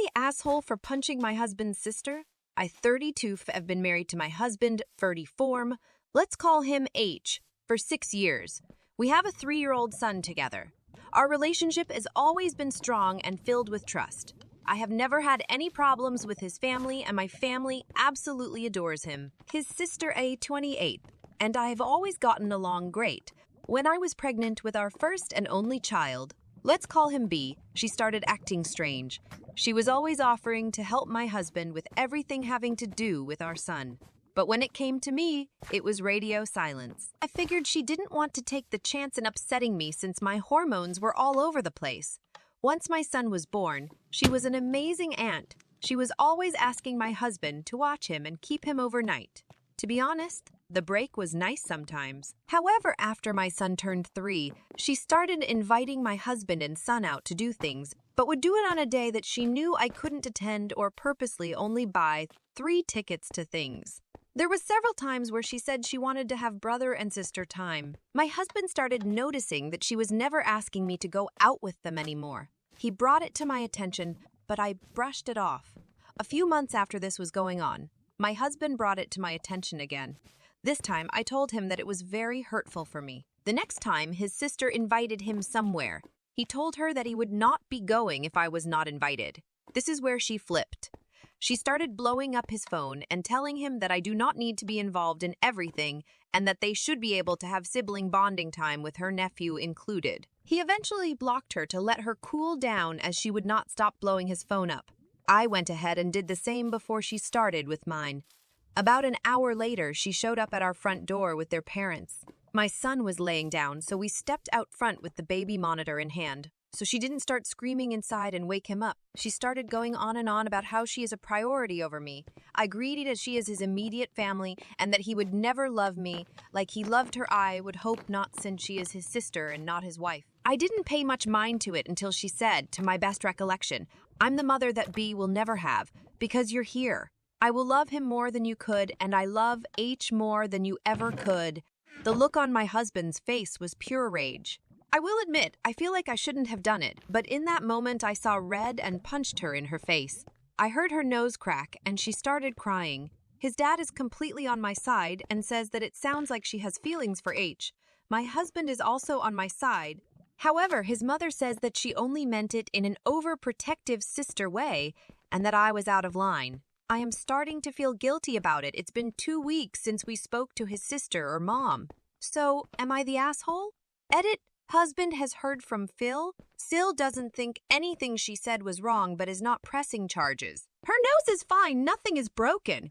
the asshole for punching my husband's sister? I 32 have been married to my husband, 34. Let's call him H, for 6 years. We have a 3-year-old son together. Our relationship has always been strong and filled with trust. I have never had any problems with his family, and my family absolutely adores him. His sister A, 28, and I have always gotten along great. When I was pregnant with our first and only child, let's call him B, she started acting strange. She was always offering to help my husband with everything having to do with our son. But when it came to me, it was radio silence. I figured she didn't want to take the chance in upsetting me since my hormones were all over the place. Once my son was born, she was an amazing aunt. She was always asking my husband to watch him and keep him overnight. To be honest, the break was nice sometimes. However, after my son turned 3, she started inviting my husband and son out to do things, but would do it on a day that she knew I couldn't attend or purposely only buy 3 tickets to things. There was several times where she said she wanted to have brother and sister time. My husband started noticing that she was never asking me to go out with them anymore. He brought it to my attention, but I brushed it off. A few months after this was going on, my husband brought it to my attention again. This time, I told him that it was very hurtful for me. The next time, his sister invited him somewhere. He told her that he would not be going if I was not invited. This is where she flipped. She started blowing up his phone and telling him that I do not need to be involved in everything and that they should be able to have sibling bonding time with her nephew included. He eventually blocked her to let her cool down as she would not stop blowing his phone up. I went ahead and did the same before she started with mine. About an hour later, she showed up at our front door with their parents. My son was laying down, so we stepped out front with the baby monitor in hand. So she didn't start screaming inside and wake him up. She started going on and on about how she is a priority over me. I greeted as she is his immediate family and that he would never love me like he loved her. I would hope not, since she is his sister and not his wife. I didn't pay much mind to it until she said, to my best recollection, "I'm the mother that B will never have because you're here. I will love him more than you could, and I love H more than you ever could." The look on my husband's face was pure rage. I will admit, I feel like I shouldn't have done it, but in that moment I saw red and punched her in her face. I heard her nose crack and she started crying. His dad is completely on my side and says that it sounds like she has feelings for H. My husband is also on my side. However, his mother says that she only meant it in an overprotective sister way and that I was out of line. I am starting to feel guilty about it. It's been 2 weeks since we spoke to his sister or mom. So, am I the asshole? Edit. Husband has heard from Phil. Sil doesn't think anything she said was wrong but is not pressing charges. Her nose is fine, nothing is broken.